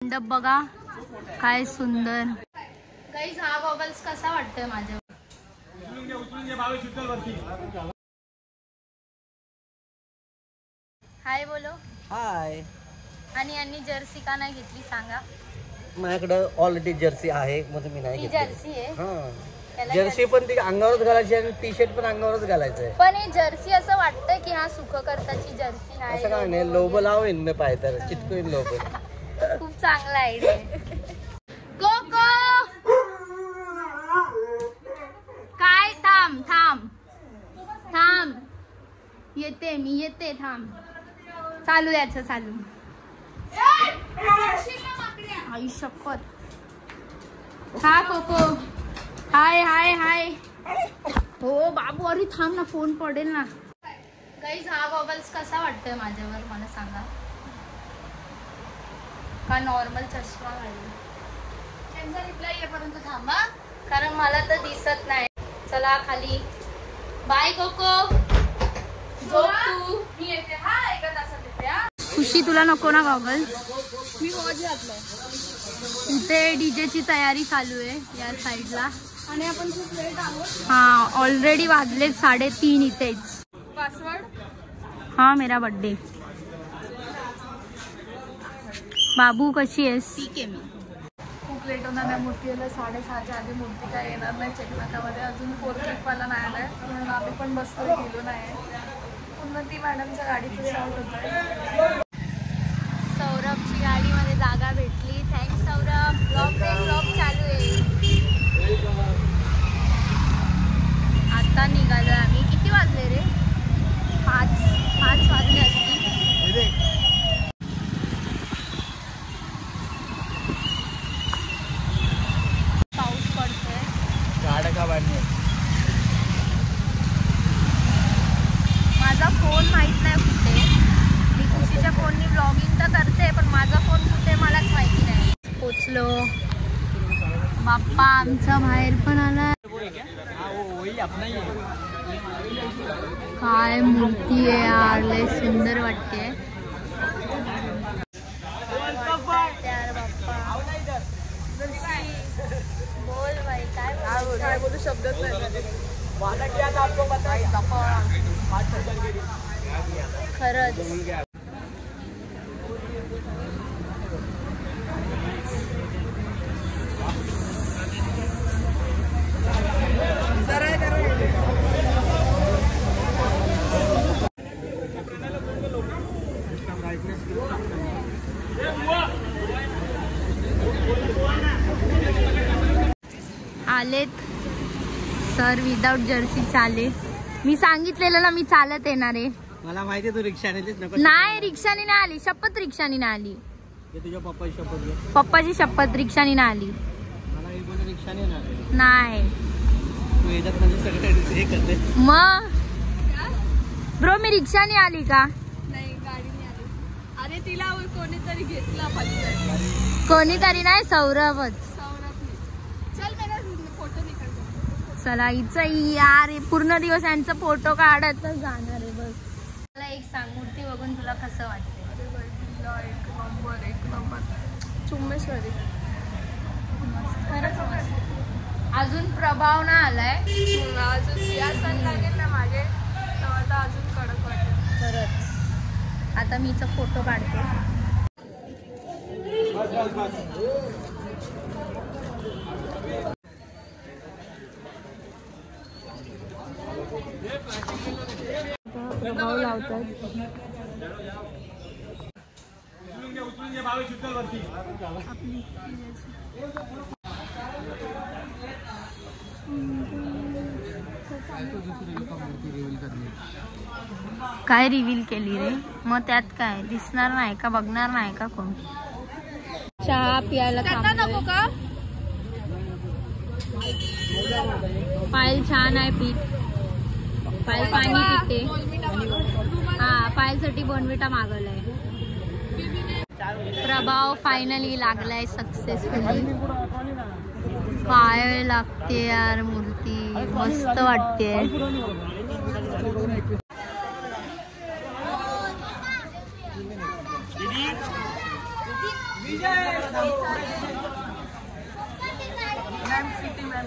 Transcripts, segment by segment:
मंडप बघा काय सुंदर। गाईज हा गॉगल्स कसा वाटतोय माझ्यावर? हाय बोलो। हाय। आणि यांनी जर्सी का नाही घेतली सांगा? माझ्याकडे ऑलरेडी जर्सी आहे म्हणून मी नाही घेतली। जर्सी आहे? हां, जर्सी पण ती अंगावरच घालायची आणि टी शर्ट पण अंगावरच घालायचं आहे। पण ही जर्सी असं वाटतंय की हा सुखकर्ताची जर्सी नाही। असं काय नाही, लोगो लावेन मी पाय तर चिटकवेन लोगो। खूप चांगला आयडिया आहे। कोको काय? थांब थांब थांब, येते मी, येते थांब। चालू याचं चालू। आई शपथ। हा कोको, हाय हाय हाय। हो बाबू, अरे थांब ना, फोन पडेल ना। गाईज हा गॉगल्स कसा वाटतोय माझ्यावर मला सांगा? का नॉर्मल चष्मा घालू? त्यांचा रिप्लाय येईपर्यंत थांबा, कारण मला तर दिसत नाही। चला खाली, बाय कोको, झोप तू, मी येते। हा, एका तासात येते। खुशी तुला नको ना गॉगल्स? मी वॉच घातलाय। इथे डीजे ची तयारी चालू आहे या साईडला आणि आपण खूप लेट आहोत। हा, ऑलरेडी वाजले 3:30 इथेच। पासवर्ड? हा, मेरा बर्थडे। बाबू कशी आहेस? ठीक आहे मी। खूप लेट होणार नाही, मूर्ती यायला 6:30च्या आधी मूर्ती काय येणार नाही चेकनाकामध्ये। अजून 4 क्लिपवाला नाही आलाय म्हणून आम्ही पण बसलो गेलो नाही। उन्नती मॅडमच्या गाडीचं शॉट होत आहे। सौरभची गाडीमध्ये जागा भेटली, थँक्स सौरभ। ब्लॉग चालू आहे। आता निघालो आम्ही। किती वाजले रे? 5 वाजले असतील। पाऊस पडतोय। गाड्या का बांधणे? माझा फोन माहित नाही कुठे। मी खुशीच्या फोननी ब्लॉगिंग तर करते, पण माझा फोन कुठे मलाच माहिती नाही। पोचलो। बाप्पा आमचा बाहेर पण आला। काय मूर्ती आहे यार, लय सुंदर वाटते। यार बाप्पा, बोल भाई, काय बोलू शब्दच नाही। खरंच आलेत सर विदाउट जर्सी चाले। मी सांगितलेलं ना मी चालत येणार आहे। मला माहिती तू रिक्षाने नाही, रिक्षाने नाही आली, शपथ रिक्षाने नाही आली। तुझ्या पप्पाची शपथ घे। पप्पाची शपथ, रिक्षाने नाही आली। मला एक रिक्षाने नाही, तू येतात म्हणजे सगळं हे करते मग ब्रो मी रिक्षाने आली का? नाही, गाडीने आली। अरे तिला कोणीतरी घेतला पाहिजे। कोणीतरी नाही, सौरभच। चल मेरा फोटो निकाल। चला इथं यार, पूर्ण दिवस यांचा फोटो काढतच जाणार आहे बस। मला एक सांग, मूर्ती बघून तुला कसं वाटतं? एक नंबर चुम्मेश्वरी। खरंच मस्त। अजून प्रभाव ना आलाय, अजून सिंहासन लागेल ना मागे, तर अजून कडक वाटेल। खरंच। आता मीच फोटो काढते। प्रभाव लावतात। काय रिव्हील केली रे? मग त्यात काय दिसणार नाही का? बघणार नाही का कोण? चहा प्यायला नको का? पायल छान आहे पीठ। पायल पाणी पिते। हा, पायलसाठी बोनविटा मागवलाय। प्रभाव फायनली लागलाय सक्सेसफुली। काय लागते यार मूर्ती, मस्त वाटते। मॅम सिटी मॅम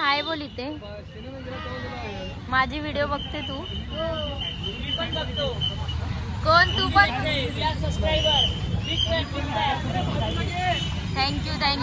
हाय बोल इथे माझी व्हिडिओ बघते तू कोण तू पण थँक्यू ध्यान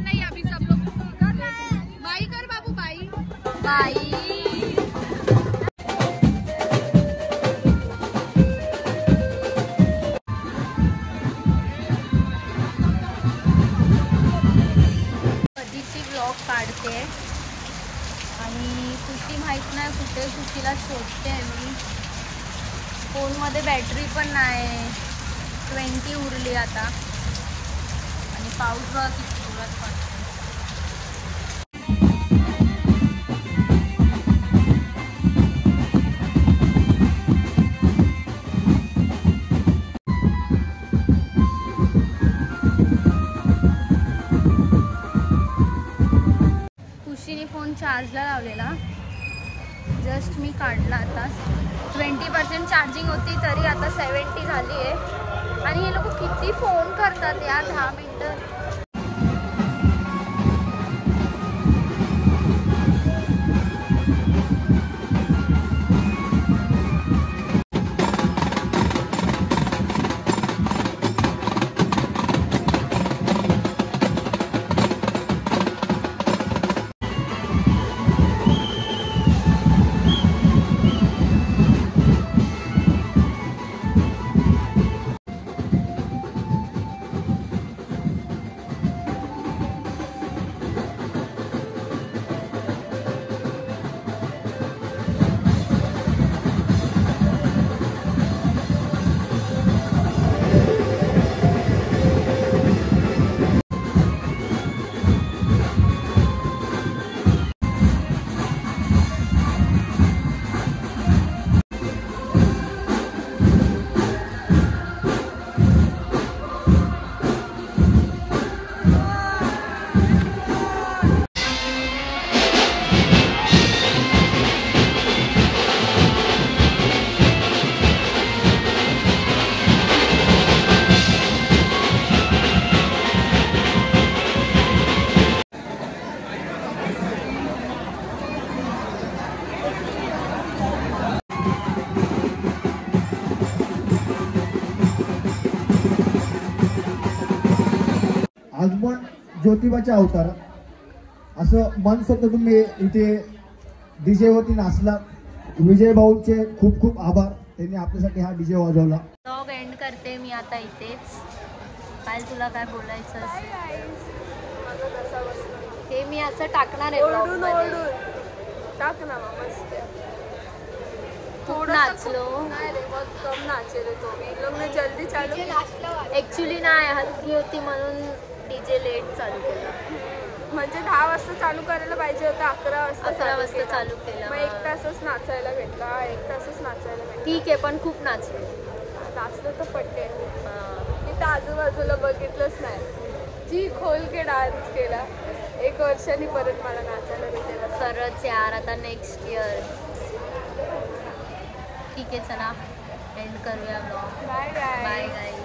नहीं अभी सब लोग बाई कर बाबू बाई कधीची व्लॉग काढते आणि खुशी माहित नाही कुठे खुशीला शोधते मी फोनमध्ये बॅटरी पण नाही 20 उरली आता आणि पाऊस बघा किती जोरात पडतो खुशीने फोन चार्जला लावलेला जस्ट मी काढला आता 20% चार्जिंग होती तरी आता 70 झाली आहे आणि हे लोक किती फोन करतात या 10 मिनिटं आगमन ज्योतिबाच्या अवतार असं मन स्वतः तुम्ही इथे डीजे वरती नाचला विजय भाऊचे खूप खूप आभार त्यांनी आपल्यासाठी हा डीजे वाजवला व्लॉग एंड करते मी आता इथेच काय तुला काय बोलायचं हे मी असं टाकणार आहे व्लॉगमध्ये टाक ना मस्त खूप नाचलो नाही रे मग कम नाचेल तो मी लोग जल्दी चालू ऍक्च्युली नाही हलकी होती म्हणून डीजे लेट चालू केला म्हणजे 10 वाजता चालू करायला पाहिजे होतं 11 वाजता चालू केला मग 1 तासच नाचायला भेटला 1 तासच नाचायला भेटला ठीक आहे पण खूप नाचले नाचलं तर पट्टे मी तर आजूबाजूला बघितलंच नाही जी खोल के डान्स केला. 1 वर्षांनी परत मला नाचायला भेटेल. खरंच यार, आता नेक्स्ट इयर. ठीक आहे, चला एंड करूया blog. Bye bye. Bye guys.